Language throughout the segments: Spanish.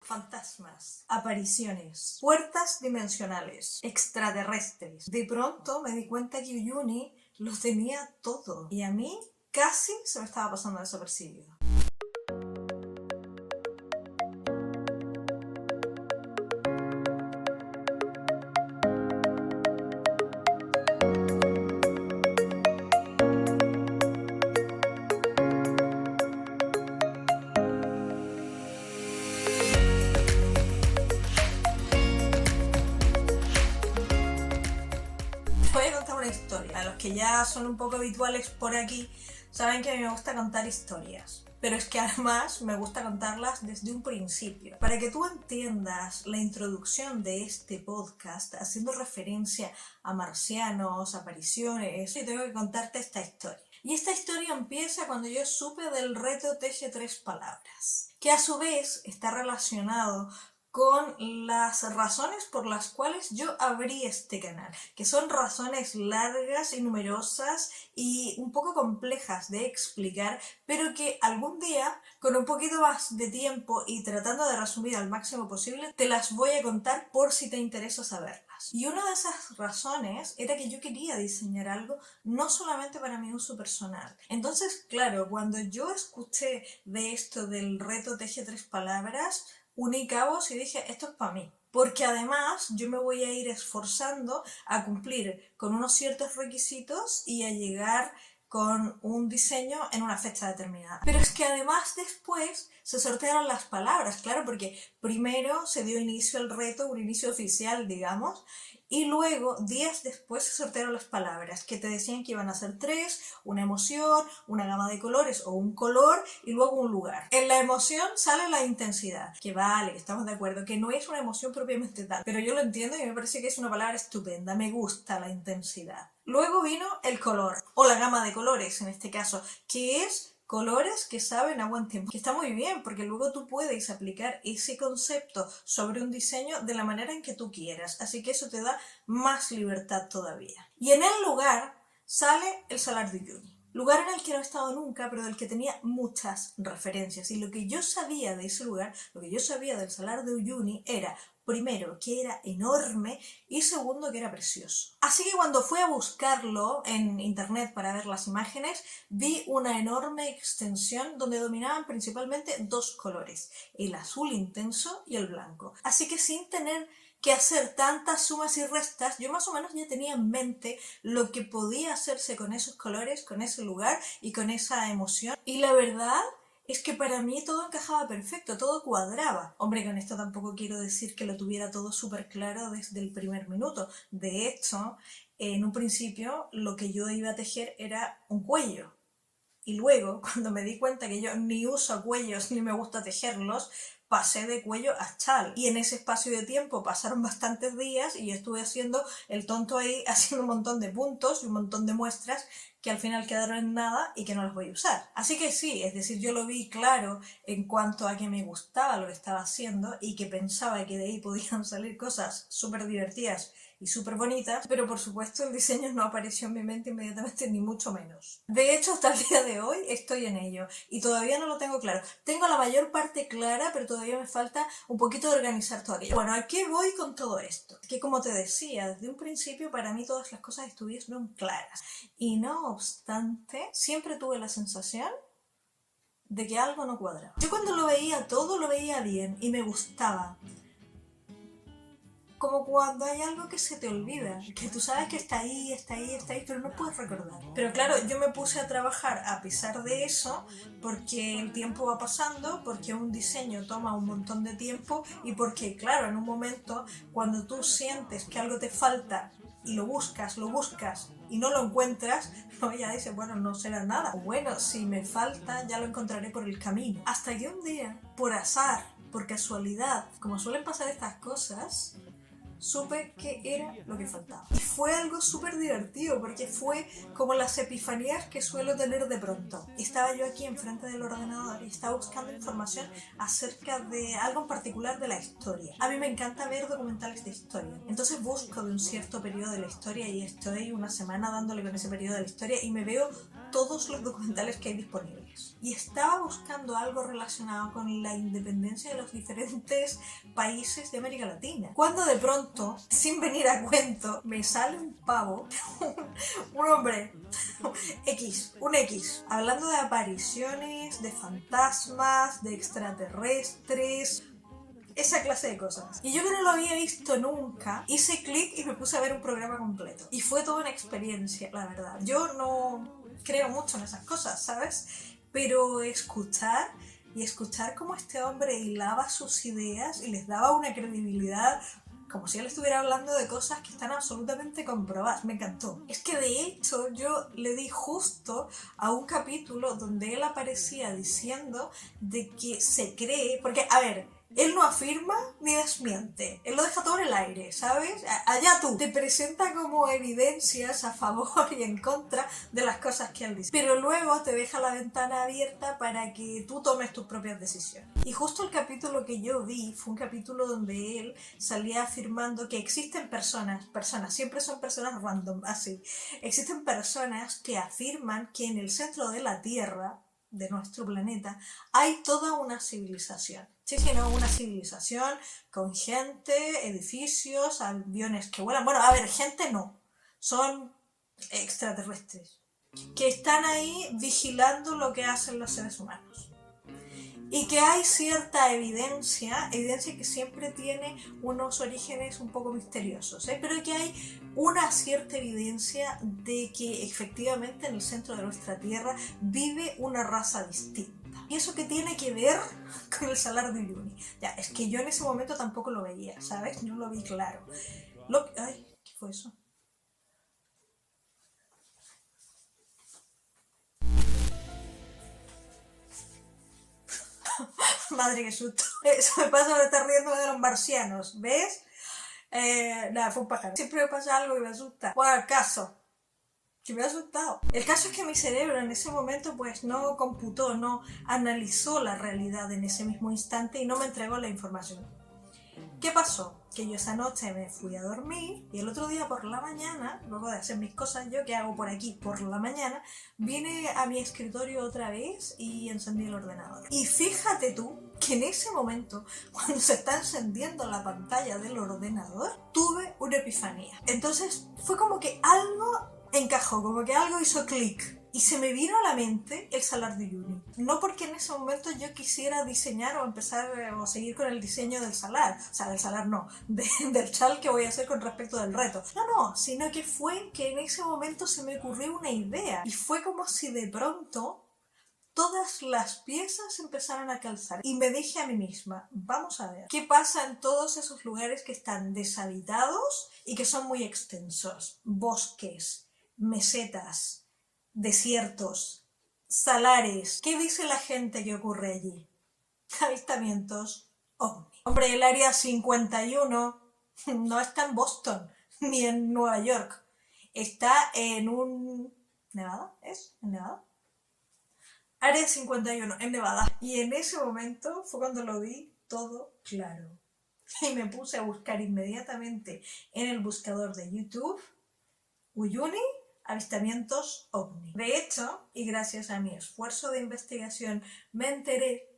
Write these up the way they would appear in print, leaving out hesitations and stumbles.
fantasmas, apariciones, puertas dimensionales, extraterrestres. De pronto me di cuenta que Uyuni lo tenía todo y a mí casi se me estaba pasando desapercibido. Voy a contar una historia. A los que ya son un poco habituales por aquí saben que a mí me gusta contar historias. Pero es que además me gusta contarlas desde un principio. Para que tú entiendas la introducción de este podcast, haciendo referencia a marcianos, apariciones, yo tengo que contarte esta historia. Y esta historia empieza cuando yo supe del reto Teje 3 palabras, que a su vez está relacionado con las razones por las cuales yo abrí este canal, que son razones largas y numerosas y un poco complejas de explicar, pero que algún día, con un poquito más de tiempo y tratando de resumir al máximo posible, te las voy a contar por si te interesa saberlas. Y una de esas razones era que yo quería diseñar algo no solamente para mi uso personal. Entonces, claro, cuando yo escuché de esto del reto Teje 3 palabras, uní cabos y dije, esto es para mí. Porque además yo me voy a ir esforzando a cumplir con unos ciertos requisitos y a llegar con un diseño en una fecha determinada. Pero es que además después se sortearon las palabras, claro, porque primero se dio inicio al reto, un inicio oficial, digamos, y luego, días después, se sortearon las palabras, que te decían que iban a ser 3, una emoción, una gama de colores o un color y luego un lugar. En la emoción sale la intensidad, que vale, que estamos de acuerdo, que no es una emoción propiamente tal, pero yo lo entiendo y me parece que es una palabra estupenda, me gusta la intensidad. Luego vino el color, o la gama de colores en este caso, que es colores que saben a buen tiempo, que está muy bien porque luego tú puedes aplicar ese concepto sobre un diseño de la manera en que tú quieras, así que eso te da más libertad todavía. Y en el lugar sale el Salar de Uyuni, lugar en el que no he estado nunca, pero del que tenía muchas referencias, y lo que yo sabía de ese lugar, lo que yo sabía del Salar de Uyuni era, primero, que era enorme y segundo, que era precioso. Así que cuando fui a buscarlo en internet para ver las imágenes, vi una enorme extensión donde dominaban principalmente dos colores, el azul intenso y el blanco. Así que sin tener que hacer tantas sumas y restas, yo más o menos ya tenía en mente lo que podía hacerse con esos colores, con ese lugar y con esa emoción. Y la verdad es que para mí todo encajaba perfecto, todo cuadraba. Hombre, con esto tampoco quiero decir que lo tuviera todo súper claro desde el primer minuto. De hecho, en un principio lo que yo iba a tejer era un cuello. Y luego, cuando me di cuenta que yo ni uso cuellos ni me gusta tejerlos, pasé de cuello a chal. Y en ese espacio de tiempo pasaron bastantes días y yo estuve haciendo el tonto ahí, haciendo un montón de puntos y un montón de muestras que al final quedaron en nada y que no las voy a usar. Así que sí, es decir, yo lo vi claro en cuanto a que me gustaba lo que estaba haciendo y que pensaba que de ahí podían salir cosas súper divertidas y súper bonitas, pero por supuesto el diseño no apareció en mi mente inmediatamente, ni mucho menos. De hecho, hasta el día de hoy estoy en ello y todavía no lo tengo claro. Tengo la mayor parte clara, pero todavía me falta un poquito de organizar todo aquello. Bueno, ¿a qué voy con todo esto? Que como te decía, desde un principio para mí todas las cosas estuvieron claras. Y no obstante, siempre tuve la sensación de que algo no cuadraba. Yo cuando lo veía todo, lo veía bien y me gustaba. Como cuando hay algo que se te olvida, que tú sabes que está ahí, pero no puedes recordar. Pero claro, yo me puse a trabajar a pesar de eso, porque el tiempo va pasando, porque un diseño toma un montón de tiempo y porque, claro, en un momento, cuando tú sientes que algo te falta y lo buscas y no lo encuentras, no, ya dices, bueno, no será nada. O bueno, si me falta, ya lo encontraré por el camino. Hasta que un día, por azar, por casualidad, como suelen pasar estas cosas, supe que era lo que faltaba. Y fue algo súper divertido porque fue como las epifanías que suelo tener de pronto. Estaba yo aquí enfrente del ordenador y estaba buscando información acerca de algo en particular de la historia. A mí me encanta ver documentales de historia. Entonces busco de un cierto periodo de la historia y estoy una semana dándole con ese periodo de la historia y me veo todos los documentales que hay disponibles. Y estaba buscando algo relacionado con la independencia de los diferentes países de América Latina. Cuando de pronto, sin venir a cuento, me sale un pavo, un hombre, un X, hablando de apariciones, de fantasmas, de extraterrestres, esa clase de cosas. Y yo que no lo había visto nunca, hice clic y me puse a ver un programa completo. Y fue toda una experiencia, la verdad. Yo no creo mucho en esas cosas, ¿sabes? Pero escuchar cómo este hombre hilaba sus ideas y les daba una credibilidad como si él estuviera hablando de cosas que están absolutamente comprobadas. Me encantó. Es que de hecho yo le di justo a un capítulo donde él aparecía diciendo de que se cree, porque a ver, él no afirma ni desmiente, él lo deja todo en el aire, ¿sabes? Allá tú, te presenta como evidencias a favor y en contra de las cosas que él dice, pero luego te deja la ventana abierta para que tú tomes tus propias decisiones. Y justo el capítulo que yo vi fue un capítulo donde él salía afirmando que existen personas, siempre son personas random, así, existen personas que afirman que en el centro de la Tierra, de nuestro planeta, hay toda una civilización. Sí, no, una civilización con gente, edificios, aviones que vuelan. Bueno, a ver, gente no, son extraterrestres que están ahí vigilando lo que hacen los seres humanos. Y que hay cierta evidencia que siempre tiene unos orígenes un poco misteriosos, pero que hay una cierta evidencia de que efectivamente en el centro de nuestra Tierra vive una raza distinta. ¿Y eso qué tiene que ver con el Salar de Uyuni? Ya, es que yo en ese momento tampoco lo veía, ¿sabes? No lo vi claro. Ay, ¿qué fue eso? Madre, qué susto. Eso me pasa por estar riendo de los marcianos, ¿ves? Nada, fue un pájaro. Siempre me pasa algo que me asusta. Bueno, el caso. Que me ha asustado. El caso es que mi cerebro en ese momento pues no computó, no analizó la realidad en ese mismo instante y no me entregó la información. ¿Qué pasó? Que yo esa noche me fui a dormir y el otro día por la mañana, luego de hacer mis cosas yo que hago por aquí por la mañana, vine a mi escritorio otra vez y encendí el ordenador. Y fíjate tú que en ese momento, cuando se está encendiendo la pantalla del ordenador, tuve una epifanía. Entonces fue como que algo encajó, como que algo hizo clic. Y se me vino a la mente el Salar de Uyuni. No porque en ese momento yo quisiera diseñar o empezar o seguir con el diseño del salar. O sea, del salar no, del chal que voy a hacer con respecto del reto. No, sino que fue que en ese momento se me ocurrió una idea. Y fue como si de pronto todas las piezas empezaron a calzar. Y me dije a mí misma, vamos a ver, ¿qué pasa en todos esos lugares que están deshabitados y que son muy extensos? Bosques, mesetas, desiertos, salares. ¿Qué dice la gente que ocurre allí? Avistamientos ovni. Hombre, el área 51 no está en Boston ni en Nueva York. Está en un... ¿Nevada? ¿Es? ¿En Nevada? Área 51, en Nevada. Y en ese momento fue cuando lo vi todo claro. Y me puse a buscar inmediatamente en el buscador de YouTube Uyuni avistamientos ovni. De hecho, y gracias a mi esfuerzo de investigación, me enteré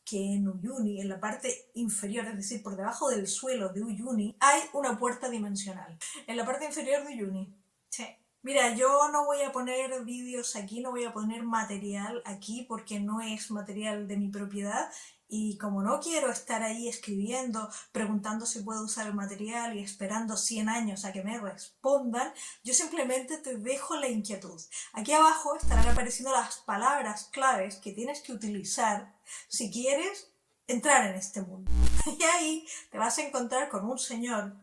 que en Uyuni, en la parte inferior, es decir, por debajo del suelo de Uyuni, hay una puerta dimensional. En la parte inferior de Uyuni. Sí. Mira, yo no voy a poner vídeos aquí, no voy a poner material aquí porque no es material de mi propiedad y como no quiero estar ahí escribiendo, preguntando si puedo usar el material y esperando 100 años a que me respondan, yo simplemente te dejo la inquietud. Aquí abajo estarán apareciendo las palabras claves que tienes que utilizar si quieres entrar en este mundo. Y ahí te vas a encontrar con un señor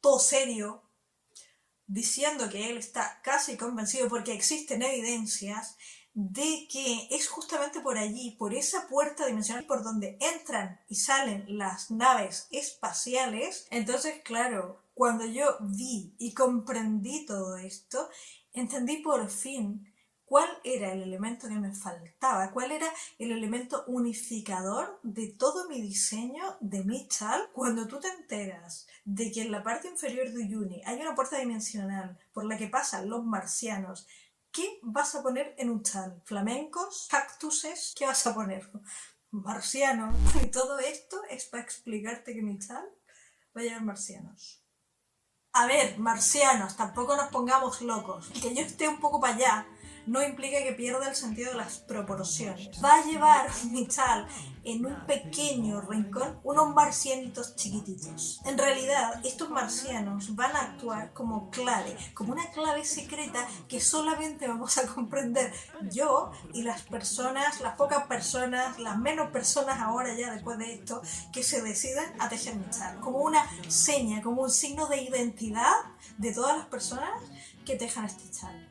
todo serio, diciendo que él está casi convencido porque existen evidencias de que es justamente por allí, por esa puerta dimensional por donde entran y salen las naves espaciales. Entonces, claro, cuando yo vi y comprendí todo esto, entendí por fin cuál era el elemento que me faltaba, cuál era el elemento unificador de todo mi diseño de mi chal. Cuando tú te enteras de que en la parte inferior de Uyuni hay una puerta dimensional por la que pasan los marcianos ¿Qué vas a poner en un chal? ¿Flamencos? ¿Cactuses? ¿Qué vas a poner? ¿Marcianos? Y todo esto es para explicarte que mi chal va a llevar marcianos. A ver, marcianos, tampoco nos pongamos locos. Que yo esté un poco para allá no implica que pierda el sentido de las proporciones. Va a llevar mi chal en un pequeño rincón unos marcianitos chiquititos. En realidad, estos marcianos van a actuar como clave, como una clave secreta que solamente vamos a comprender yo y las personas, las pocas personas, las menos personas ahora ya después de esto, que se decidan a tejer mi chal. Como una seña, como un signo de identidad de todas las personas que tejan este chal.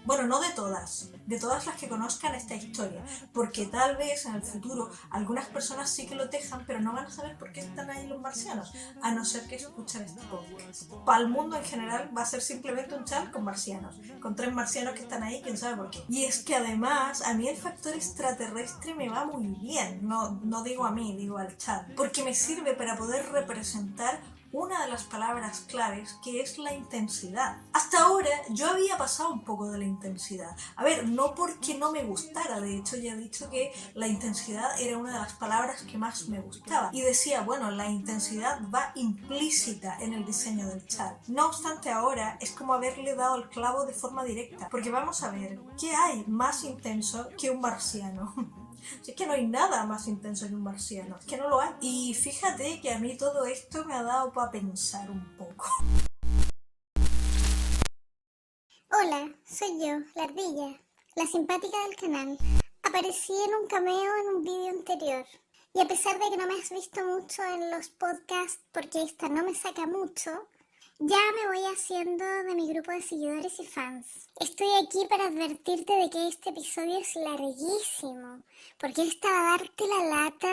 Bueno, no de todas las que conozcan esta historia, porque tal vez en el futuro algunas personas sí que lo tejan, pero no van a saber por qué están ahí los marcianos, a no ser que escuchen este podcast. Para el mundo en general va a ser simplemente un chal con marcianos, con 3 marcianos que están ahí, quién sabe por qué. Y es que además a mí el factor extraterrestre me va muy bien, no digo a mí, digo al chal, porque me sirve para poder representar una de las palabras claves, que es la intensidad. Hasta ahora yo había pasado un poco de la intensidad. A ver, no porque no me gustara, de hecho ya he dicho que la intensidad era una de las palabras que más me gustaba. Y decía, bueno, la intensidad va implícita en el diseño del chal. No obstante, ahora es como haberle dado el clavo de forma directa, porque vamos a ver, ¿qué hay más intenso que un marciano? Si es que no hay nada más intenso que un marciano, es que no lo hay. Y fíjate que a mí todo esto me ha dado para pensar un poco. Hola, soy yo, la ardilla, la simpática del canal. Aparecí en un cameo en un vídeo anterior. Y a pesar de que no me has visto mucho en los podcasts, porque esta no me saca mucho, ya me voy haciendo de mi grupo de seguidores y fans. Estoy aquí para advertirte de que este episodio es larguísimo, porque es para darte la lata,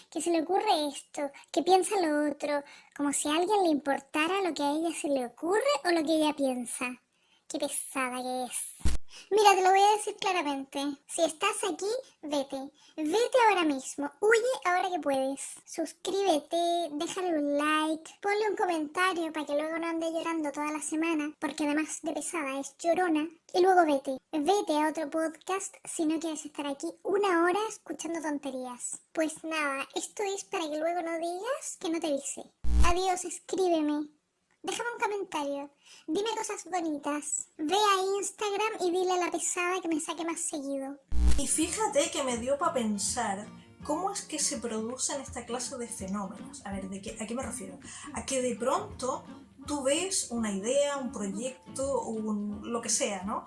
que se le ocurre esto, que piensa lo otro, como si a alguien le importara lo que a ella se le ocurre o lo que ella piensa. Qué pesada que es. Mira, te lo voy a decir claramente. Si estás aquí, vete. Vete ahora mismo. Huye ahora que puedes. Suscríbete, déjale un like, ponle un comentario para que luego no ande llorando toda la semana, porque además de pesada es llorona. Y luego vete. Vete a otro podcast si no quieres estar aquí 1 hora escuchando tonterías. Pues nada, esto es para que luego no digas que no te avisé. Adiós, escríbeme. Déjame un comentario, dime cosas bonitas, ve a Instagram y dile a la pesada que me saque más seguido. Y fíjate que me dio para pensar cómo es que se producen esta clase de fenómenos. A ver, ¿a qué me refiero? A que de pronto tú ves una idea, un proyecto, lo que sea, ¿no?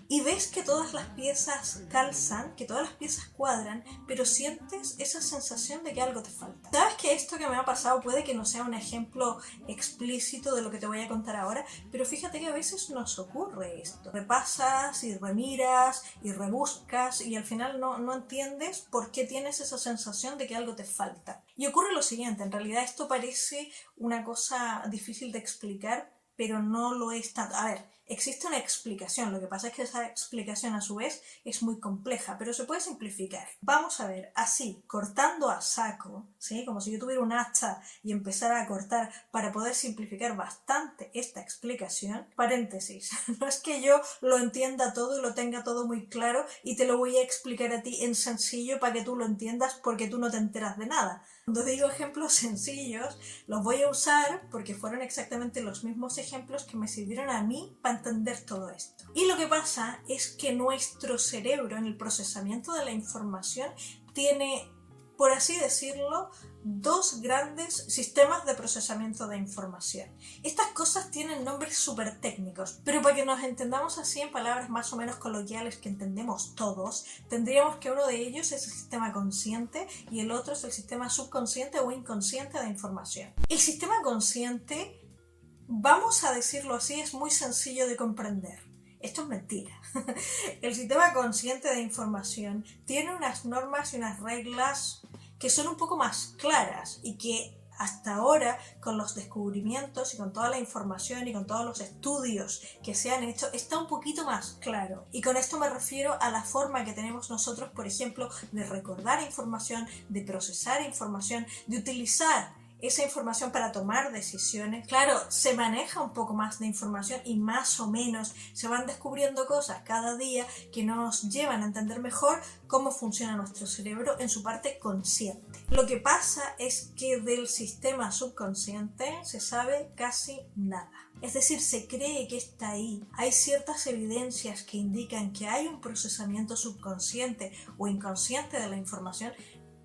Y ves que todas las piezas calzan, que todas las piezas cuadran, pero sientes esa sensación de que algo te falta. ¿Sabes que esto que me ha pasado puede que no sea un ejemplo explícito de lo que te voy a contar ahora? Pero fíjate que a veces nos ocurre esto. Repasas y remiras y rebuscas y al final no entiendes por qué tienes esa sensación de que algo te falta. Y ocurre lo siguiente, en realidad esto parece una cosa difícil de explicar, pero no lo es tanto. A ver, existe una explicación, lo que pasa es que esa explicación a su vez es muy compleja, pero se puede simplificar. Vamos a ver, así, cortando a saco, ¿sí? Como si yo tuviera un hacha y empezara a cortar para poder simplificar bastante esta explicación. Paréntesis, no es que yo lo entienda todo y lo tenga todo muy claro y te lo voy a explicar a ti en sencillo para que tú lo entiendas porque tú no te enteras de nada. Cuando digo ejemplos sencillos, los voy a usar porque fueron exactamente los mismos ejemplos que me sirvieron a mí para entender todo esto. Y lo que pasa es que nuestro cerebro en el procesamiento de la información tiene, por así decirlo, 2 grandes sistemas de procesamiento de información. Estas cosas tienen nombres súper técnicos, pero para que nos entendamos así en palabras más o menos coloquiales que entendemos todos, tendríamos que uno de ellos es el sistema consciente y el otro es el sistema subconsciente o inconsciente de información. El sistema consciente, vamos a decirlo así, es muy sencillo de comprender. Esto es mentira. El sistema consciente de información tiene unas normas y unas reglas que son un poco más claras y que hasta ahora, con los descubrimientos y con toda la información y con todos los estudios que se han hecho, está un poquito más claro. Y con esto me refiero a la forma que tenemos nosotros, por ejemplo, de recordar información, de procesar información, de utilizar esa información para tomar decisiones. Claro, se maneja un poco más de información y más o menos se van descubriendo cosas cada día que nos llevan a entender mejor cómo funciona nuestro cerebro en su parte consciente. Lo que pasa es que del sistema subconsciente se sabe casi nada. Es decir, se cree que está ahí. Hay ciertas evidencias que indican que hay un procesamiento subconsciente o inconsciente de la información,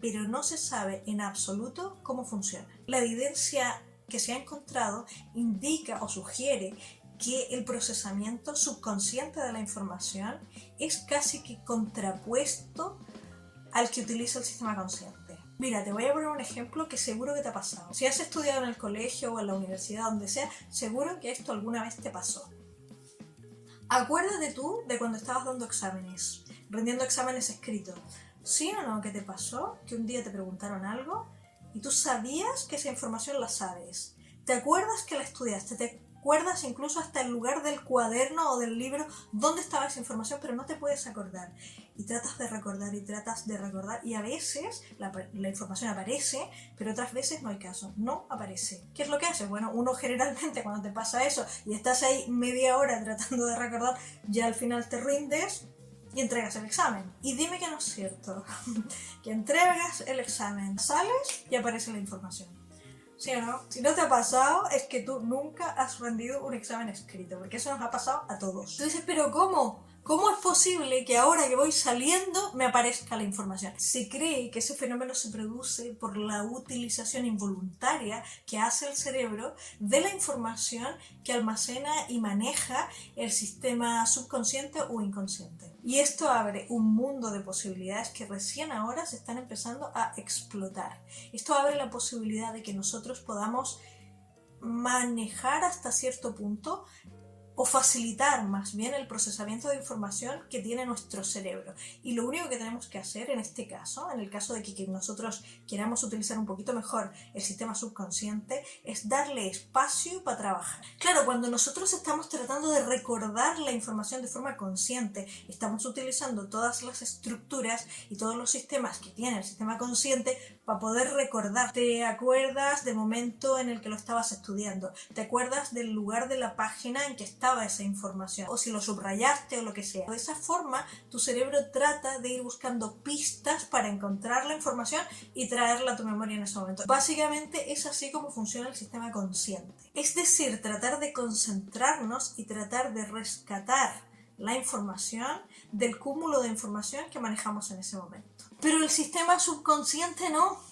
pero no se sabe en absoluto cómo funciona. La evidencia que se ha encontrado indica o sugiere que el procesamiento subconsciente de la información es casi que contrapuesto al que utiliza el sistema consciente. Mira, te voy a poner un ejemplo que seguro que te ha pasado. Si has estudiado en el colegio o en la universidad, donde sea, seguro que esto alguna vez te pasó. Acuérdate tú de cuando estabas dando exámenes, rendiendo exámenes escritos. ¿Sí o no que te pasó? Que un día te preguntaron algo y tú sabías que esa información la sabes. ¿Te acuerdas que la estudiaste? ¿Te acuerdas incluso hasta el lugar del cuaderno o del libro donde estaba esa información, pero no te puedes acordar? Y tratas de recordar y tratas de recordar y a veces la información aparece, pero otras veces no hay caso, no aparece. ¿Qué es lo que haces? Bueno, uno generalmente cuando te pasa eso y estás ahí media hora tratando de recordar, ya al final te rindes y entregas el examen. Y dime que no es cierto, que entregas el examen, sales y aparece la información. ¿Sí o no? Si no te ha pasado, es que tú nunca has rendido un examen escrito, porque eso nos ha pasado a todos. Tú dices, ¿pero cómo? ¿Cómo es posible que ahora que voy saliendo me aparezca la información? Se cree que ese fenómeno se produce por la utilización involuntaria que hace el cerebro de la información que almacena y maneja el sistema subconsciente o inconsciente. Y esto abre un mundo de posibilidades que recién ahora se están empezando a explotar. Esto abre la posibilidad de que nosotros podamos manejar hasta cierto punto o facilitar más bien el procesamiento de información que tiene nuestro cerebro. Y lo único que tenemos que hacer en este caso, en el caso de que nosotros queramos utilizar un poquito mejor el sistema subconsciente, es darle espacio para trabajar. Claro, cuando nosotros estamos tratando de recordar la información de forma consciente, estamos utilizando todas las estructuras y todos los sistemas que tiene el sistema consciente para poder recordar. Te acuerdas del momento en el que lo estabas estudiando, te acuerdas del lugar de la página en que estaba esa información, o si lo subrayaste o lo que sea. De esa forma, tu cerebro trata de ir buscando pistas para encontrar la información y traerla a tu memoria en ese momento. Básicamente es así como funciona el sistema consciente. Es decir, tratar de concentrarnos y tratar de rescatar la información del cúmulo de información que manejamos en ese momento. Pero el sistema subconsciente no.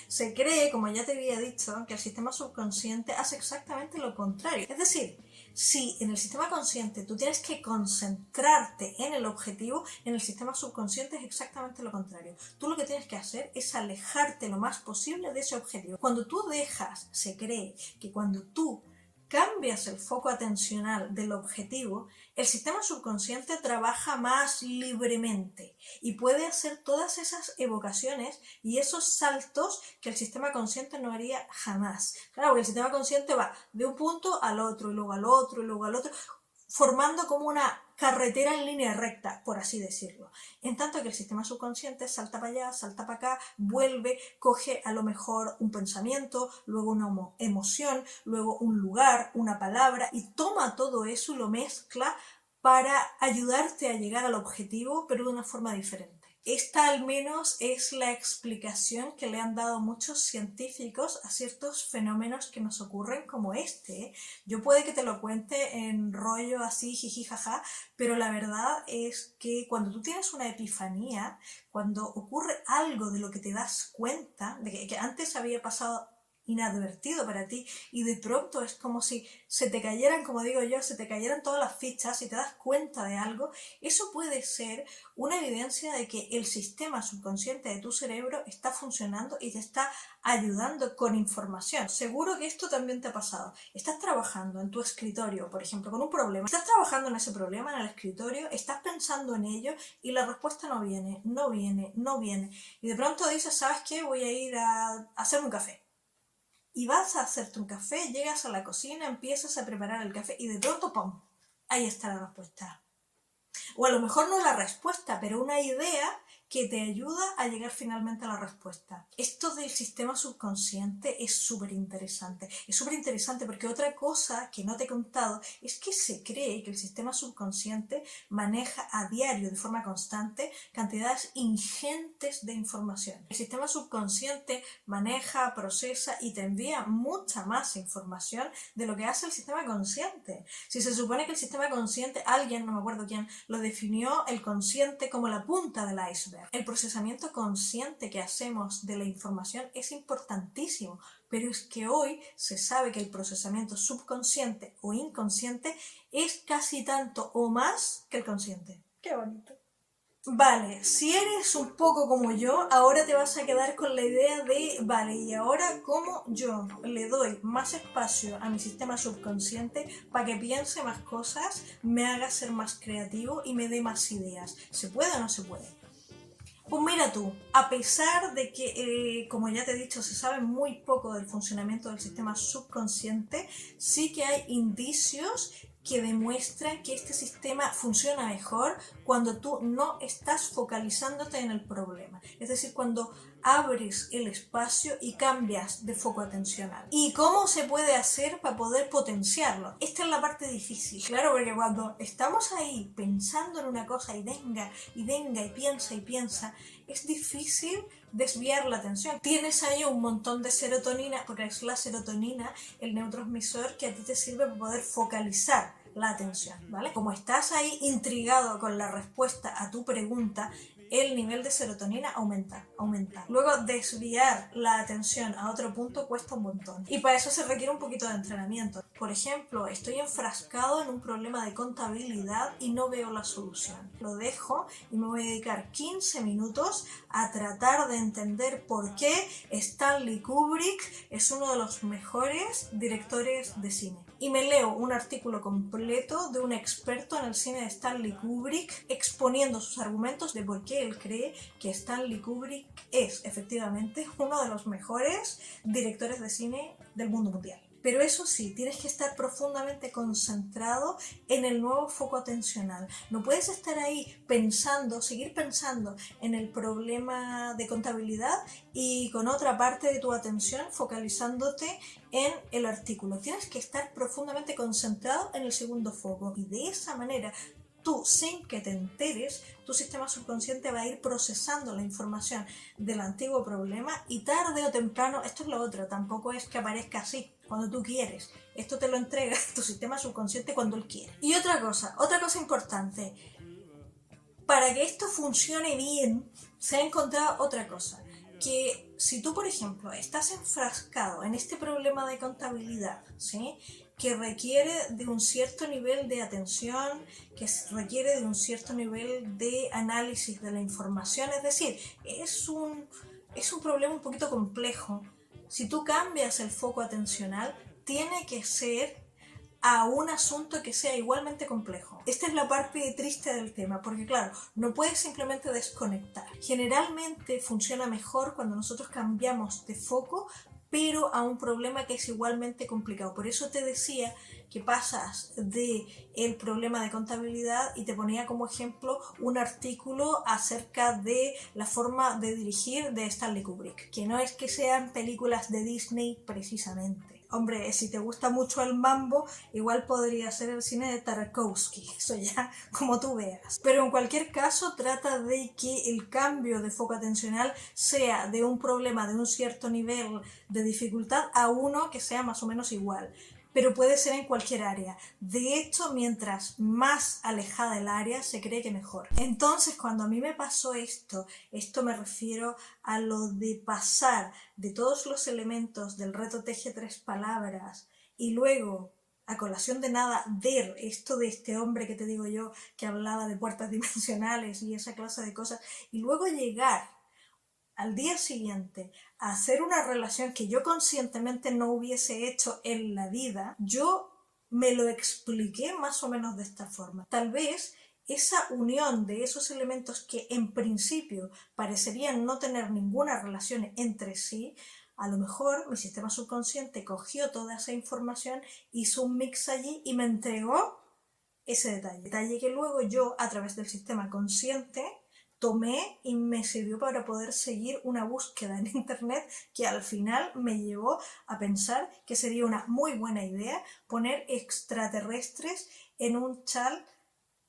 Se cree, como ya te había dicho, que el sistema subconsciente hace exactamente lo contrario. Es decir, si en el sistema consciente tú tienes que concentrarte en el objetivo, en el sistema subconsciente es exactamente lo contrario. Tú lo que tienes que hacer es alejarte lo más posible de ese objetivo. Cuando tú dejas, se cree que cuando tú cambias el foco atencional del objetivo, el sistema subconsciente trabaja más libremente y puede hacer todas esas evocaciones y esos saltos que el sistema consciente no haría jamás. Claro, porque el sistema consciente va de un punto al otro y luego al otro y luego al otro, formando como una carretera en línea recta, por así decirlo. En tanto que el sistema subconsciente salta para allá, salta para acá, vuelve, coge a lo mejor un pensamiento, luego una emoción, luego un lugar, una palabra, y toma todo eso y lo mezcla para ayudarte a llegar al objetivo, pero de una forma diferente. Esta al menos es la explicación que le han dado muchos científicos a ciertos fenómenos que nos ocurren como este. Yo puede que te lo cuente en rollo así, jiji, jaja, pero la verdad es que cuando tú tienes una epifanía, cuando ocurre algo de lo que te das cuenta, de que antes había pasado inadvertido para ti y de pronto es como si se te cayeran, como digo yo, se te cayeran todas las fichas y te das cuenta de algo, eso puede ser una evidencia de que el sistema subconsciente de tu cerebro está funcionando y te está ayudando con información. Seguro que esto también te ha pasado. Estás trabajando en tu escritorio, por ejemplo, con un problema. Estás trabajando en ese problema en el escritorio, estás pensando en ello y la respuesta no viene, no viene, no viene. Y de pronto dices, ¿sabes qué? Voy a ir a hacerme un café. Y vas a hacerte un café, llegas a la cocina, empiezas a preparar el café y de pronto, ¡pum!, ahí está la respuesta. O a lo mejor no la respuesta, pero una idea que te ayuda a llegar finalmente a la respuesta. Esto del sistema subconsciente es súper interesante. Es súper interesante porque otra cosa que no te he contado es que se cree que el sistema subconsciente maneja a diario, de forma constante, cantidades ingentes de información. El sistema subconsciente maneja, procesa y te envía mucha más información de lo que hace el sistema consciente. Si se supone que el sistema consciente, alguien, no me acuerdo quién, lo definió el consciente como la punta del iceberg. El procesamiento consciente que hacemos de la información es importantísimo, pero es que hoy se sabe que el procesamiento subconsciente o inconsciente es casi tanto o más que el consciente. ¡Qué bonito! Vale, si eres un poco como yo, ahora te vas a quedar con la idea de, vale, ¿y ahora cómo yo le doy más espacio a mi sistema subconsciente para que piense más cosas, me haga ser más creativo y me dé más ideas? ¿Se puede o no se puede? Pues mira tú, a pesar de que, como ya te he dicho, se sabe muy poco del funcionamiento del sistema subconsciente, sí que hay indicios que demuestran que este sistema funciona mejor cuando tú no estás focalizándote en el problema. Es decir, cuando abres el espacio y cambias de foco atencional. ¿Y cómo se puede hacer para poder potenciarlo? Esta es la parte difícil, claro, porque cuando estamos ahí pensando en una cosa y venga y piensa, es difícil desviar la atención. Tienes ahí un montón de serotonina, porque es la serotonina el neurotransmisor que a ti te sirve para poder focalizar la atención, ¿vale? Como estás ahí intrigado con la respuesta a tu pregunta, el nivel de serotonina aumenta. Luego desviar la atención a otro punto cuesta un montón. Y para eso se requiere un poquito de entrenamiento. Por ejemplo, estoy enfrascado en un problema de contabilidad y no veo la solución. Lo dejo y me voy a dedicar 15 minutos a tratar de entender por qué Stanley Kubrick es uno de los mejores directores de cine. Y me leo un artículo completo de un experto en el cine de Stanley Kubrick exponiendo sus argumentos de por qué él cree que Stanley Kubrick es efectivamente uno de los mejores directores de cine del mundo mundial. Pero eso sí, tienes que estar profundamente concentrado en el nuevo foco atencional. No puedes estar ahí seguir pensando en el problema de contabilidad y con otra parte de tu atención focalizándote en el artículo. Tienes que estar profundamente concentrado en el segundo foco y de esa manera tú, sin que te enteres, tu sistema subconsciente va a ir procesando la información del antiguo problema y tarde o temprano, esto es lo otro, tampoco es que aparezca así, cuando tú quieres. Esto te lo entrega tu sistema subconsciente cuando él quiere. Y otra cosa importante, para que esto funcione bien, se ha encontrado otra cosa. Que si tú, por ejemplo, estás enfrascado en este problema de contabilidad, ¿sí?, que requiere de un cierto nivel de atención, que requiere de un cierto nivel de análisis de la información, es decir, es un problema un poquito complejo. Si tú cambias el foco atencional, tiene que ser a un asunto que sea igualmente complejo. Esta es la parte triste del tema, porque claro, no puedes simplemente desconectar. Generalmente funciona mejor cuando nosotros cambiamos de foco, pero a un problema que es igualmente complicado. Por eso te decía que pasas del problema de contabilidad y te ponía como ejemplo un artículo acerca de la forma de dirigir de Stanley Kubrick, que no es que sean películas de Disney precisamente. Hombre, si te gusta mucho el mambo, igual podría ser el cine de Tarkovsky, eso ya como tú veas. Pero en cualquier caso, trata de que el cambio de foco atencional sea de un problema de un cierto nivel de dificultad a uno que sea más o menos igual. Pero puede ser en cualquier área. De hecho, mientras más alejada el área, se cree que mejor. Entonces, cuando a mí me pasó esto me refiero a lo de pasar de todos los elementos del reto Teje 3 palabras y luego, a colación de nada, ver esto de este hombre que te digo yo, que hablaba de puertas dimensionales y esa clase de cosas, y luego llegar al día siguiente a hacer una relación que yo conscientemente no hubiese hecho en la vida, yo me lo expliqué más o menos de esta forma. Tal vez esa unión de esos elementos que en principio parecerían no tener ninguna relación entre sí, a lo mejor mi sistema subconsciente cogió toda esa información, hizo un mix allí y me entregó ese detalle que luego yo, a través del sistema consciente, tomé y me sirvió para poder seguir una búsqueda en internet que al final me llevó a pensar que sería una muy buena idea poner extraterrestres en un chal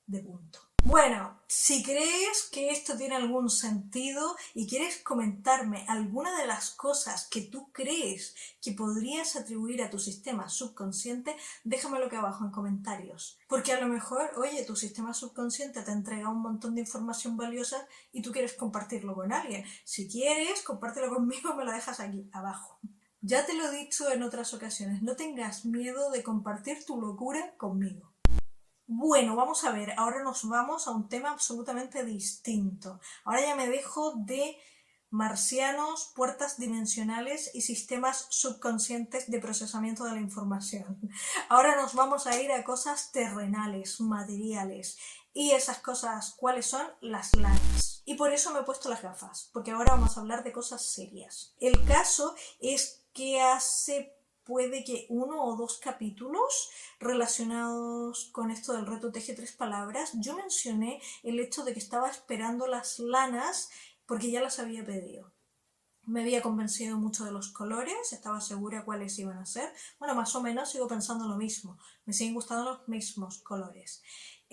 de punto. Bueno, si crees que esto tiene algún sentido y quieres comentarme alguna de las cosas que tú crees que podrías atribuir a tu sistema subconsciente, déjamelo aquí abajo en comentarios. Porque a lo mejor, oye, tu sistema subconsciente te entrega un montón de información valiosa y tú quieres compartirlo con alguien. Si quieres, compártelo conmigo, me lo dejas aquí abajo. Ya te lo he dicho en otras ocasiones, no tengas miedo de compartir tu locura conmigo. Bueno, vamos a ver, ahora nos vamos a un tema absolutamente distinto. Ahora ya me dejo de marcianos, puertas dimensionales y sistemas subconscientes de procesamiento de la información. Ahora nos vamos a ir a cosas terrenales, materiales. Y esas cosas, ¿cuáles son? Las lanas. Y por eso me he puesto las gafas, porque ahora vamos a hablar de cosas serias. El caso es que puede que 1 o 2 capítulos relacionados con esto del reto Teje 3 palabras, yo mencioné el hecho de que estaba esperando las lanas porque ya las había pedido. Me había convencido mucho de los colores, estaba segura cuáles iban a ser. Bueno, más o menos sigo pensando lo mismo, me siguen gustando los mismos colores.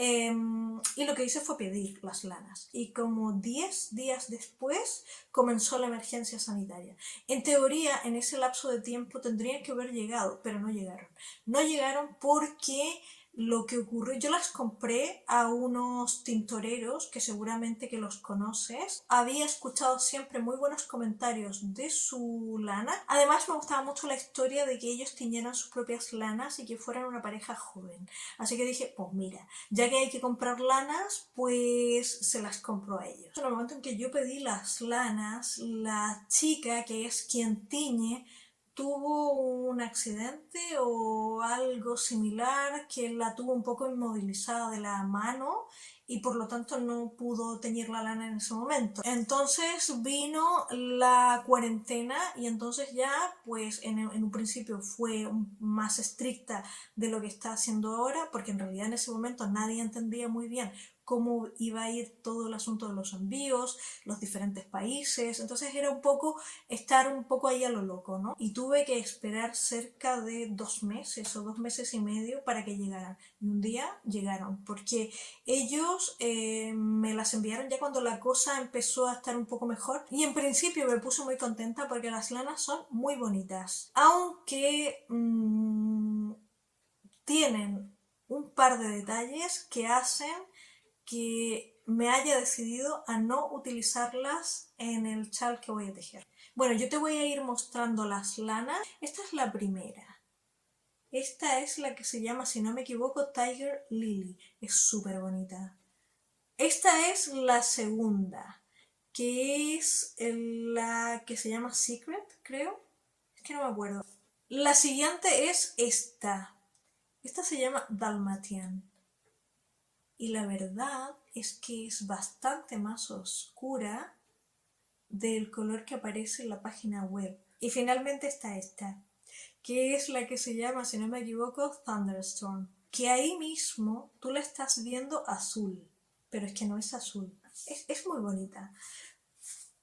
Y lo que hice fue pedir las lanas. Y como 10 días después comenzó la emergencia sanitaria. En teoría, en ese lapso de tiempo tendrían que haber llegado, pero no llegaron. No llegaron porque lo que ocurrió, yo las compré a unos tintoreros que seguramente que los conoces. Había escuchado siempre muy buenos comentarios de su lana. Además me gustaba mucho la historia de que ellos tiñeran sus propias lanas y que fueran una pareja joven. Así que dije, pues mira, ya que hay que comprar lanas, pues se las compro a ellos. En el momento en que yo pedí las lanas, la chica que es quien tiñe tuvo un accidente o algo similar que la tuvo un poco inmovilizada de la mano y por lo tanto no pudo teñir la lana en ese momento. Entonces vino la cuarentena y entonces ya pues en un principio fue más estricta de lo que está haciendo ahora, porque en realidad en ese momento nadie entendía muy bien cómo iba a ir todo el asunto de los envíos, los diferentes países, entonces era un poco estar un poco ahí a lo loco, ¿no? Y tuve que esperar cerca de 2 meses o 2 meses y medio para que llegaran. Y un día llegaron, porque ellos me las enviaron ya cuando la cosa empezó a estar un poco mejor y en principio me puse muy contenta porque las lanas son muy bonitas, aunque tienen un par de detalles que hacen que me haya decidido a no utilizarlas en el chal que voy a tejer. Bueno, yo te voy a ir mostrando las lanas. Esta es la primera. Esta es la que se llama, si no me equivoco, Tiger Lily. Es súper bonita. Esta es la segunda, que es la que se llama Secret, creo. Es que no me acuerdo. La siguiente es esta. Esta se llama Dalmatian. Y la verdad es que es bastante más oscura del color que aparece en la página web. Y finalmente está esta, que es la que se llama, si no me equivoco, Thunderstorm. Que ahí mismo tú la estás viendo azul, pero es que no es azul. Es muy bonita.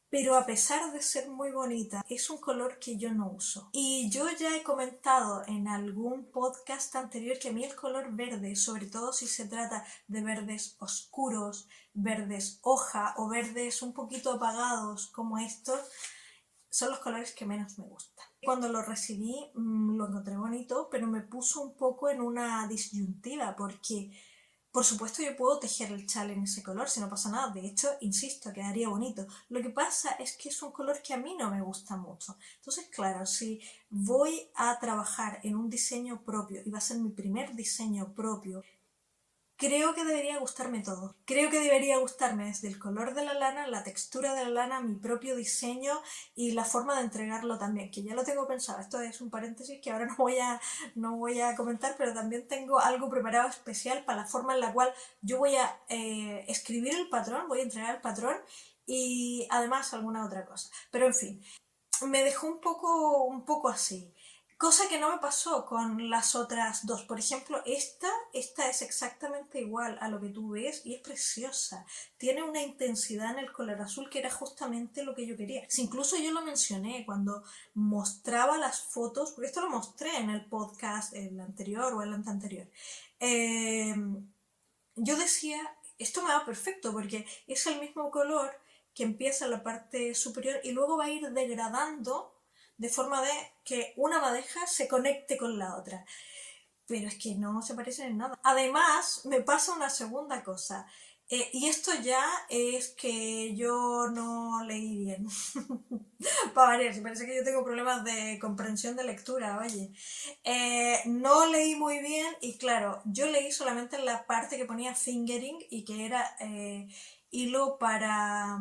Pero a pesar de ser muy bonita, es un color que yo no uso. Y yo ya he comentado en algún podcast anterior que a mí el color verde, sobre todo si se trata de verdes oscuros, verdes hoja o verdes un poquito apagados como estos, son los colores que menos me gustan. Cuando lo recibí lo encontré bonito, pero me puso un poco en una disyuntiva porque por supuesto yo puedo tejer el chal en ese color, si no pasa nada. De hecho, insisto, quedaría bonito. Lo que pasa es que es un color que a mí no me gusta mucho. Entonces, claro, si voy a trabajar en un diseño propio y va a ser mi primer diseño propio, creo que debería gustarme todo. Creo que debería gustarme desde el color de la lana, la textura de la lana, mi propio diseño y la forma de entregarlo también, que ya lo tengo pensado. Esto es un paréntesis que ahora no voy a comentar, pero también tengo algo preparado especial para la forma en la cual yo voy a escribir el patrón, voy a entregar el patrón y además alguna otra cosa. Pero en fin, me dejó un poco así. Cosa que no me pasó con las otras dos. Por ejemplo, esta es exactamente igual a lo que tú ves y es preciosa. Tiene una intensidad en el color azul que era justamente lo que yo quería. Si incluso yo lo mencioné cuando mostraba las fotos, porque esto lo mostré en el podcast, el anterior o el anterior. Yo decía, esto me va perfecto porque es el mismo color que empieza en la parte superior y luego va a ir degradando de forma de que una madeja se conecte con la otra. Pero es que no se parecen en nada. Además, me pasa una segunda cosa. Y esto ya es que yo no leí bien. Para variar, si parece que yo tengo problemas de comprensión de lectura, oye. No leí muy bien y claro, yo leí solamente la parte que ponía fingering y que era hilo para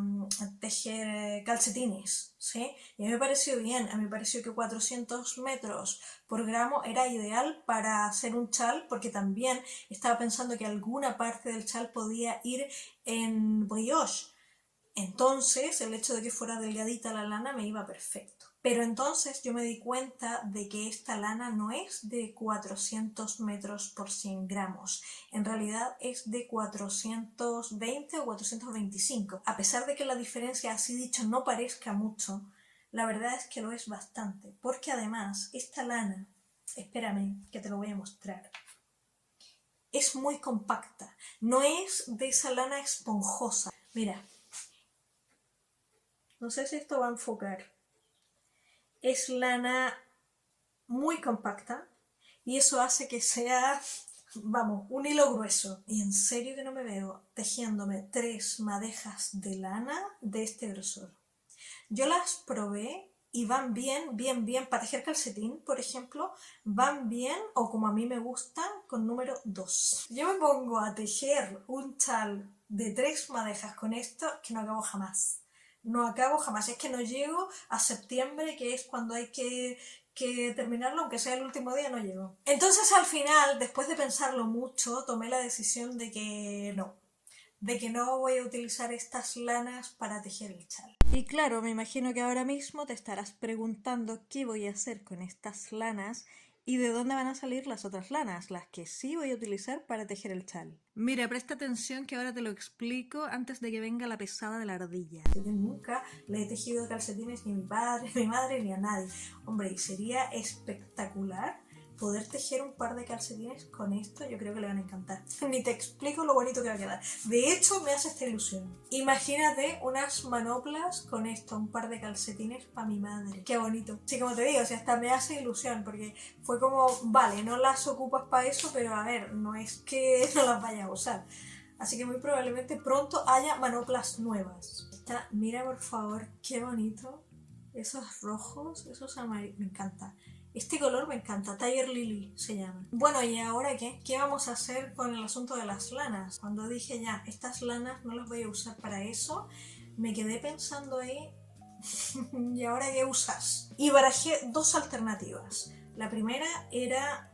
tejer calcetines, ¿sí? Y a mí me pareció bien, a mí me pareció que 400 metros por gramo era ideal para hacer un chal, porque también estaba pensando que alguna parte del chal podía ir en brioche. Entonces, el hecho de que fuera delgadita la lana me iba perfecto. Pero entonces yo me di cuenta de que esta lana no es de 400 metros por 100 gramos. En realidad es de 420 o 425. A pesar de que la diferencia, así dicho, no parezca mucho, la verdad es que lo es bastante. Porque además, esta lana, espérame, que te lo voy a mostrar, es muy compacta. No es de esa lana esponjosa. Mira. No sé si esto va a enfocar. Es lana muy compacta y eso hace que sea, vamos, un hilo grueso. Y en serio que no me veo tejiéndome 3 madejas de lana de este grosor. Yo las probé y van bien, bien, bien. Para tejer calcetín, por ejemplo, van bien, o como a mí me gusta, con número 2. Yo me pongo a tejer un chal de 3 madejas con esto que no acabo jamás. No acabo jamás, es que no llego a septiembre, que es cuando hay que terminarlo, aunque sea el último día, no llego. Entonces al final, después de pensarlo mucho, tomé la decisión de que no voy a utilizar estas lanas para tejer el chal. Y claro, me imagino que ahora mismo te estarás preguntando qué voy a hacer con estas lanas y de dónde van a salir las otras lanas, las que sí voy a utilizar para tejer el chal. Mira, presta atención que ahora te lo explico antes de que venga la pesada de la ardilla. Yo nunca le he tejido calcetines ni a mi padre, ni a mi madre, ni a nadie. Hombre, y sería espectacular poder tejer un par de calcetines con esto. Yo creo que le van a encantar. Ni te explico lo bonito que va a quedar. De hecho, me hace esta ilusión. Imagínate unas manoplas con esto, un par de calcetines para mi madre. Qué bonito. Sí, como te digo, o sea, hasta me hace ilusión porque fue como, vale, no las ocupas para eso, pero a ver, no es que no las vayas a usar. Así que muy probablemente pronto haya manoplas nuevas. Mira por favor, qué bonito. Esos rojos, esos amarillos, me encanta. Este color me encanta, Tiger Lily se llama. Bueno, ¿y ahora qué? ¿Qué vamos a hacer con el asunto de las lanas? Cuando dije ya, estas lanas no las voy a usar para eso, me quedé pensando ahí, ¿y ahora qué usas? Y barajé 2 alternativas. La primera era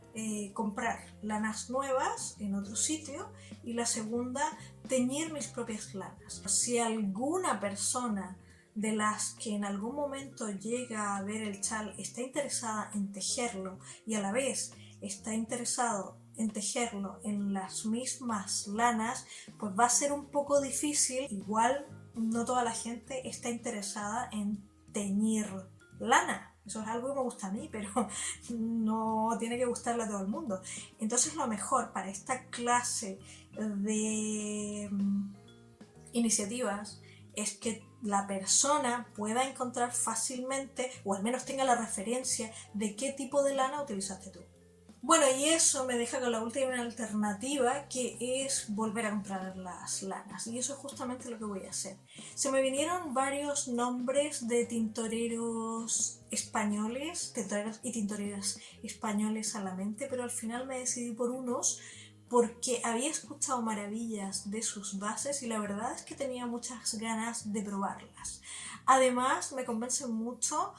comprar lanas nuevas en otro sitio y la segunda, teñir mis propias lanas. Si alguna persona de las que en algún momento llega a ver el chal está interesada en tejerlo y a la vez está interesado en tejerlo en las mismas lanas, pues va a ser un poco difícil. Igual no toda la gente está interesada en teñir lana. Eso es algo que me gusta a mí, pero no tiene que gustarle a todo el mundo. Entonces lo mejor para esta clase de iniciativas es que la persona pueda encontrar fácilmente, o al menos tenga la referencia de qué tipo de lana utilizaste tú. Bueno, y eso me deja con la última alternativa, que es volver a comprar las lanas. Y eso es justamente lo que voy a hacer. Se me vinieron varios nombres de tintoreros españoles, tintoreros y tintoreras españoles a la mente, pero al final me decidí por unos porque había escuchado maravillas de sus bases y la verdad es que tenía muchas ganas de probarlas. Además, me convencen mucho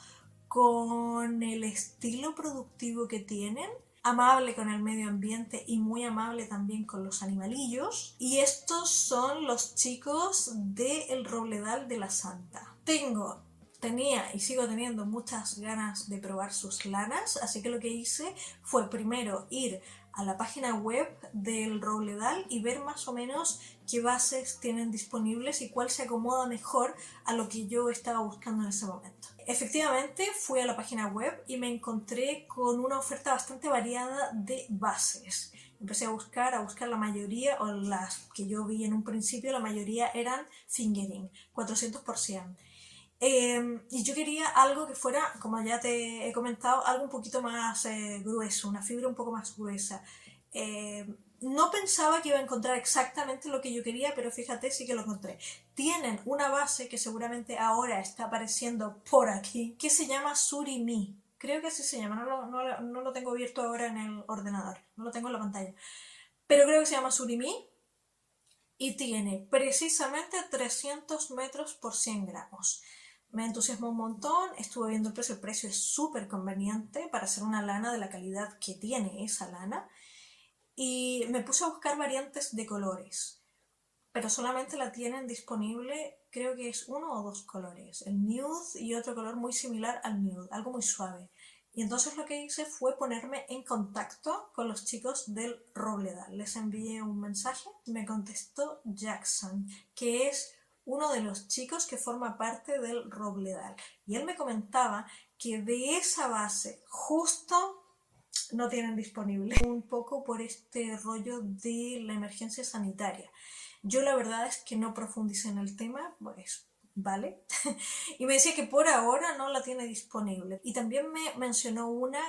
con el estilo productivo que tienen, amable con el medio ambiente y muy amable también con los animalillos. Y estos son los chicos de El Robledal de la Santa. Tengo tenía y sigo teniendo muchas ganas de probar sus lanas, así que lo que hice fue primero ir a la página web del Robledal y ver más o menos qué bases tienen disponibles y cuál se acomoda mejor a lo que yo estaba buscando en ese momento. Efectivamente fui a la página web y me encontré con una oferta bastante variada de bases. Empecé a buscar la mayoría, o las que yo vi en un principio, la mayoría eran fingering, 400%. Y yo quería algo que fuera, como ya te he comentado, algo un poquito más grueso, una fibra un poco más gruesa. No pensaba que iba a encontrar exactamente lo que yo quería, pero fíjate, sí que lo encontré. Tienen una base que seguramente ahora está apareciendo por aquí, que se llama Surimi. Creo que así se llama, no lo tengo abierto ahora en el ordenador, no lo tengo en la pantalla. Pero creo que se llama Surimi y tiene precisamente 300 metros por 100 gramos. Me entusiasmó un montón, estuve viendo el precio es súper conveniente para hacer una lana de la calidad que tiene esa lana. Y me puse a buscar variantes de colores, pero solamente la tienen disponible, creo que es uno o dos colores, el nude y otro color muy similar al nude, algo muy suave. Y entonces lo que hice fue ponerme en contacto con los chicos del Robledal. Les envié un mensaje, me contestó Jackson, que es uno de los chicos que forma parte del Robledal. Y él me comentaba que de esa base justo no tienen disponible, un poco por este rollo de la emergencia sanitaria. Yo la verdad es que no profundicé en el tema, pues vale, y me decía que por ahora no la tiene disponible. Y también me mencionó una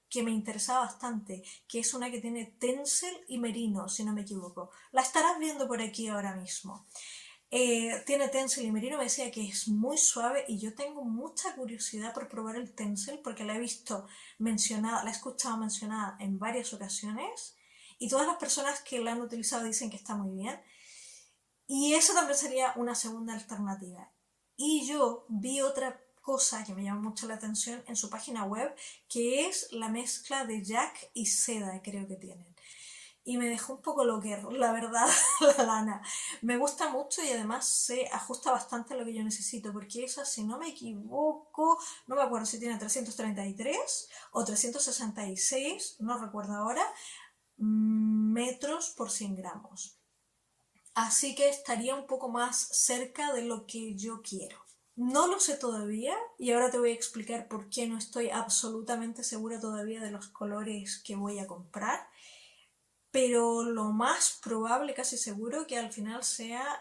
que me interesaba bastante, que es una que tiene tencel y merino, si no me equivoco. La estarás viendo por aquí ahora mismo. Tiene tencel y merino, me decía que es muy suave y yo tengo mucha curiosidad por probar el tencel porque la he visto mencionada, la he escuchado mencionada en varias ocasiones y todas las personas que la han utilizado dicen que está muy bien y eso también sería una segunda alternativa. Y yo vi otra cosa que me llama mucho la atención en su página web, que es la mezcla de jack y seda, creo que tienen. Y me dejó un poco loquero, la verdad, la lana. Me gusta mucho y además se ajusta bastante a lo que yo necesito, porque esa, si no me equivoco, no me acuerdo si tiene 333 o 366, no recuerdo ahora, metros por 100 gramos. Así que estaría un poco más cerca de lo que yo quiero. No lo sé todavía y ahora te voy a explicar por qué no estoy absolutamente segura todavía de los colores que voy a comprar. Pero lo más probable, casi seguro, que al final sea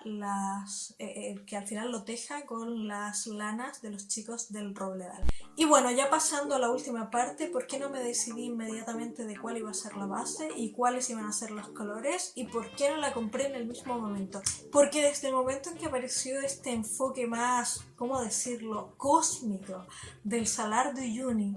que al final lo teja con las lanas de los chicos del Robledal. Y bueno, ya pasando a la última parte, ¿por qué no me decidí inmediatamente de cuál iba a ser la base y cuáles iban a ser los colores y por qué no la compré en el mismo momento? Porque desde el momento en que apareció este enfoque más, ¿cómo decirlo?, cósmico del Salar de Uyuni,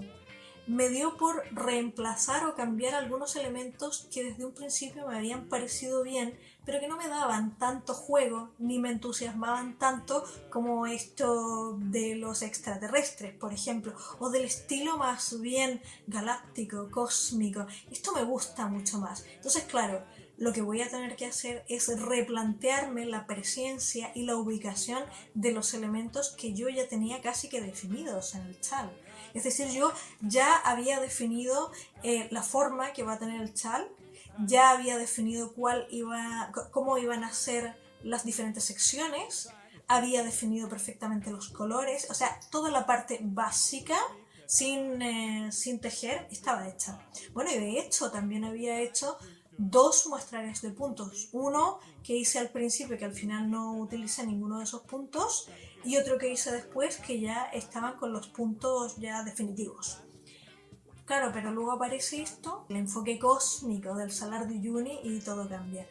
me dio por reemplazar o cambiar algunos elementos que desde un principio me habían parecido bien, pero que no me daban tanto juego ni me entusiasmaban tanto como esto de los extraterrestres, por ejemplo, o del estilo más bien galáctico, cósmico. Esto me gusta mucho más. Entonces, claro, lo que voy a tener que hacer es replantearme la presencia y la ubicación de los elementos que yo ya tenía casi que definidos en el chal. Es decir, yo ya había definido la forma que va a tener el chal, ya había definido cómo iban a ser las diferentes secciones, había definido perfectamente los colores, o sea, toda la parte básica sin tejer estaba hecha. Bueno, y de hecho también había hecho dos muestrarios de puntos. Uno que hice al principio, que al final no utilicé ninguno de esos puntos, y otro que hice después, que ya estaban con los puntos ya definitivos. Claro, pero luego aparece esto, el enfoque cósmico del Salar de Uyuni y todo cambia.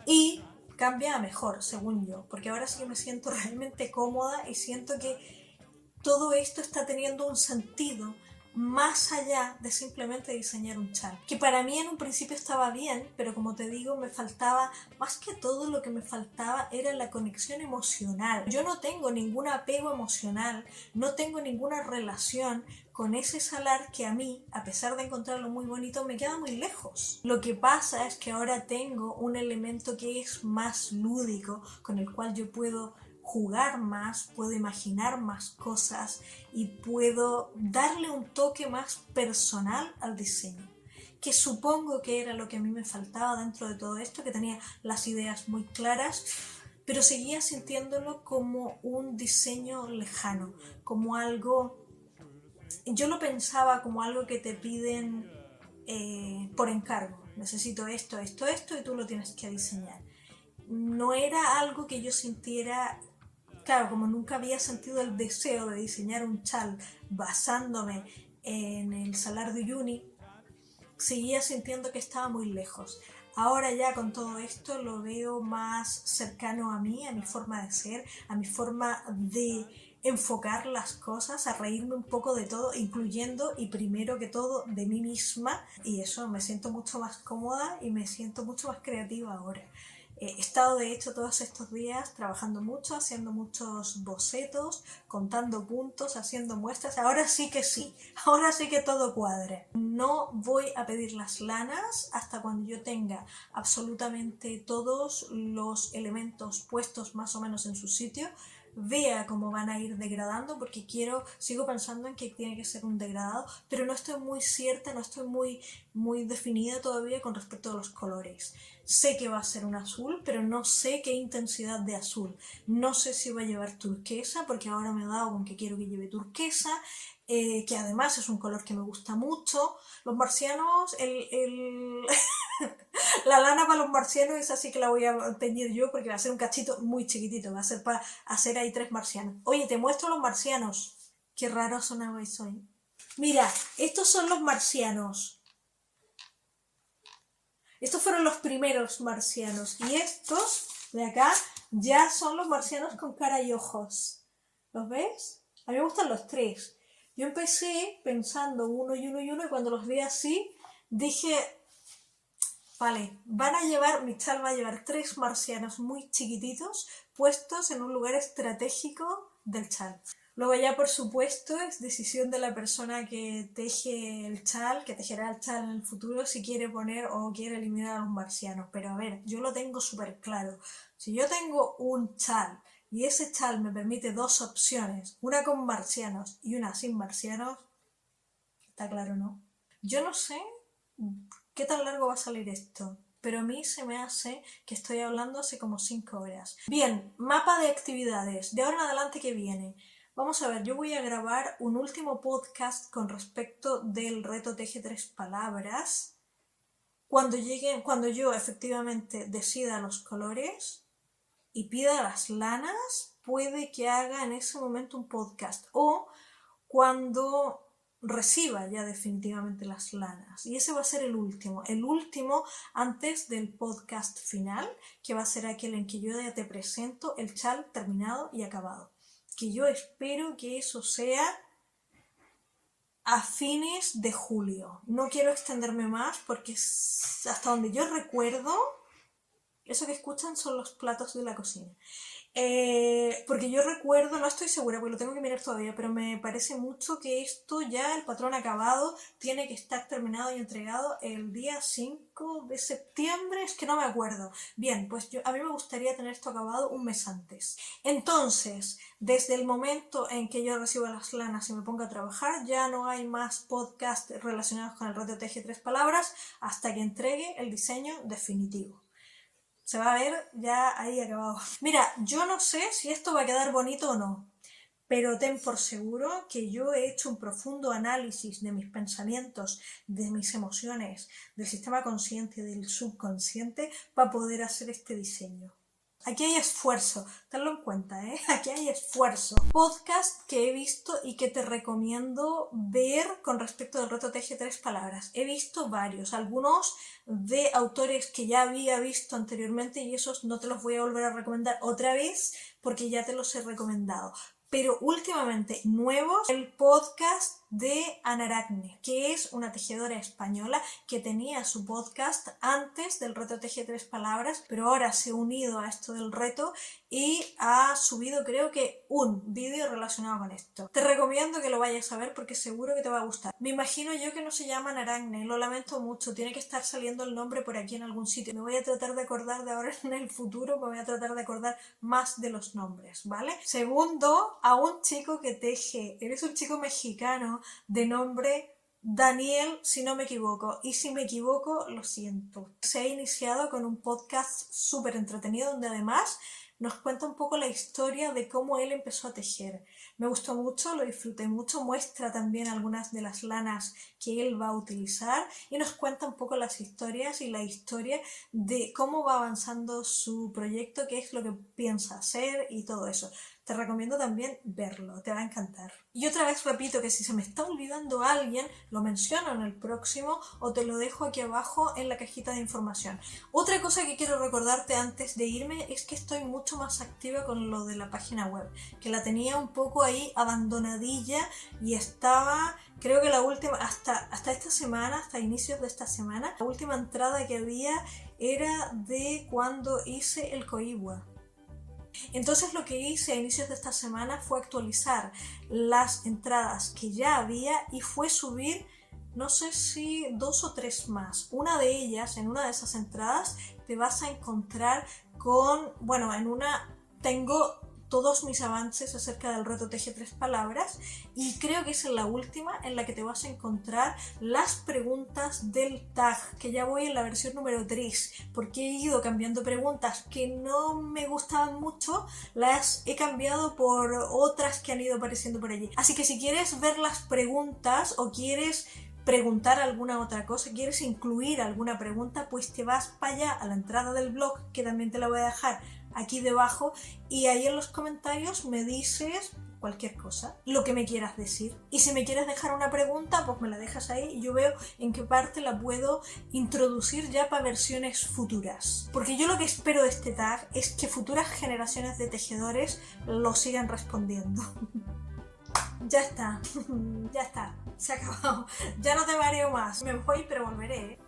Y cambia a mejor, según yo, porque ahora sí que me siento realmente cómoda y siento que todo esto está teniendo un sentido más allá de simplemente diseñar un chal. Que para mí en un principio estaba bien, pero como te digo, me faltaba, más que todo lo que me faltaba era la conexión emocional. Yo no tengo ningún apego emocional, no tengo ninguna relación con ese salar que a mí, a pesar de encontrarlo muy bonito, me queda muy lejos. Lo que pasa es que ahora tengo un elemento que es más lúdico, con el cual yo puedo jugar más, puedo imaginar más cosas y puedo darle un toque más personal al diseño, que supongo que era lo que a mí me faltaba dentro de todo esto, que tenía las ideas muy claras, pero seguía sintiéndolo como un diseño lejano, como algo... Yo lo pensaba como algo que te piden por encargo. Necesito esto, esto, esto y tú lo tienes que diseñar. No era algo que yo sintiera, claro, como nunca había sentido el deseo de diseñar un chal basándome en el Salar de Uyuni, seguía sintiendo que estaba muy lejos. Ahora ya con todo esto lo veo más cercano a mí, a mi forma de ser, a mi forma de enfocar las cosas, a reírme un poco de todo, incluyendo y primero que todo de mí misma, y eso me siento mucho más cómoda y me siento mucho más creativa ahora. He estado de hecho todos estos días trabajando mucho, haciendo muchos bocetos, contando puntos, haciendo muestras. Ahora sí que todo cuadra. No voy a pedir las lanas hasta cuando yo tenga absolutamente todos los elementos puestos más o menos en su sitio, vea cómo van a ir degradando, porque sigo pensando en que tiene que ser un degradado, pero no estoy muy cierta, no estoy muy definida todavía con respecto a los colores. Sé que va a ser un azul, pero no sé qué intensidad de azul. No sé si va a llevar turquesa, porque ahora me he dado con que quiero que lleve turquesa, que además es un color que me gusta mucho. Los marcianos, la lana para los marcianos es así que la voy a teñir yo porque va a ser un cachito muy chiquitito, va a ser para hacer ahí 3 marcianos. Oye, te muestro los marcianos. Qué raro sonaba eso, ¿eh? Mira, estos son los marcianos. Estos fueron los primeros marcianos y estos de acá ya son los marcianos con cara y ojos. ¿Los ves? A mí me gustan los 3. Yo empecé pensando uno y uno y uno y cuando los vi así dije, vale, mi chal va a llevar 3 marcianos muy chiquititos puestos en un lugar estratégico del chal. Luego ya, por supuesto, es decisión de la persona que teje el chal, que tejerá el chal en el futuro, si quiere poner o quiere eliminar a los marcianos. Pero a ver, yo lo tengo súper claro. Si yo tengo un chal y ese chal me permite 2 opciones, una con marcianos y una sin marcianos, está claro, ¿no? Yo no sé qué tan largo va a salir esto, pero a mí se me hace que estoy hablando hace como 5 horas. Bien, mapa de actividades. De ahora en adelante, ¿qué viene? Vamos a ver, yo voy a grabar un último podcast con respecto del reto Teje 3 palabras. Cuando yo efectivamente decida los colores y pida las lanas, puede que haga en ese momento un podcast. O cuando reciba ya definitivamente las lanas. Y ese va a ser el último antes del podcast final, que va a ser aquel en que yo ya te presento el chal terminado y acabado. Que yo espero que eso sea a fines de julio. No quiero extenderme más porque hasta donde yo recuerdo, eso que escuchan son los platos de la cocina. Porque yo recuerdo, no estoy segura porque lo tengo que mirar todavía, pero me parece mucho que esto ya, el patrón acabado, tiene que estar terminado y entregado el día 5 de septiembre, es que no me acuerdo. Bien, pues a mí me gustaría tener esto acabado un mes antes. Entonces, desde el momento en que yo reciba las lanas y me ponga a trabajar, ya no hay más podcast relacionados con el reto Teje 3 palabras hasta que entregue el diseño definitivo. Se va a ver ya ahí acabado. Mira, yo no sé si esto va a quedar bonito o no, pero ten por seguro que yo he hecho un profundo análisis de mis pensamientos, de mis emociones, del sistema consciente y del subconsciente para poder hacer este diseño. Aquí hay esfuerzo, tenlo en cuenta, ¿eh? Aquí hay esfuerzo. Podcast que he visto y que te recomiendo ver con respecto del reto Teje 3 palabras. He visto varios, algunos de autores que ya había visto anteriormente y esos no te los voy a volver a recomendar otra vez porque ya te los he recomendado. Pero últimamente nuevos, el podcast de Anaragne, que es una tejedora española que tenía su podcast antes del reto Teje 3 palabras, pero ahora se ha unido a esto del reto y ha subido creo que un vídeo relacionado con esto. Te recomiendo que lo vayas a ver porque seguro que te va a gustar. Me imagino yo que no se llama Anaragne, lo lamento mucho, tiene que estar saliendo el nombre por aquí en algún sitio. Me voy a tratar de acordar de ahora en el futuro, me voy a tratar de acordar más de los nombres, ¿vale? Segundo, a un chico que teje, eres un chico mexicano de nombre Daniel, si no me equivoco, y si me equivoco, lo siento. Se ha iniciado con un podcast súper entretenido donde además nos cuenta un poco la historia de cómo él empezó a tejer. Me gustó mucho, lo disfruté mucho, muestra también algunas de las lanas que él va a utilizar y nos cuenta un poco las historias y la historia de cómo va avanzando su proyecto, qué es lo que piensa hacer y todo eso. Te recomiendo también verlo, te va a encantar. Y otra vez repito que si se me está olvidando alguien, lo menciono en el próximo o te lo dejo aquí abajo en la cajita de información. Otra cosa que quiero recordarte antes de irme es que estoy mucho más activa con lo de la página web, que la tenía un poco ahí abandonadilla y estaba, creo que la última, hasta esta semana, hasta inicios de esta semana, la última entrada que había era de cuando hice el Coihua. Entonces lo que hice a inicios de esta semana fue actualizar las entradas que ya había y fue subir, no sé si 2 o 3 más. Una de ellas, en una de esas entradas, te vas a encontrar con, bueno, en una tengo todos mis avances acerca del reto Teje 3 palabras y creo que es en la última en la que te vas a encontrar las preguntas del tag, que ya voy en la versión número 3 porque he ido cambiando preguntas que no me gustaban mucho, las he cambiado por otras que han ido apareciendo por allí. Así que si quieres ver las preguntas o quieres preguntar alguna otra cosa, quieres incluir alguna pregunta, pues te vas para allá a la entrada del blog, que también te la voy a dejar aquí debajo, y ahí en los comentarios me dices cualquier cosa, lo que me quieras decir. Y si me quieres dejar una pregunta, pues me la dejas ahí y yo veo en qué parte la puedo introducir ya para versiones futuras. Porque yo lo que espero de este tag es que futuras generaciones de tejedores lo sigan respondiendo. Ya está, ya está, se ha acabado. Ya no te mareo más. Me voy, pero volveré, ¿eh?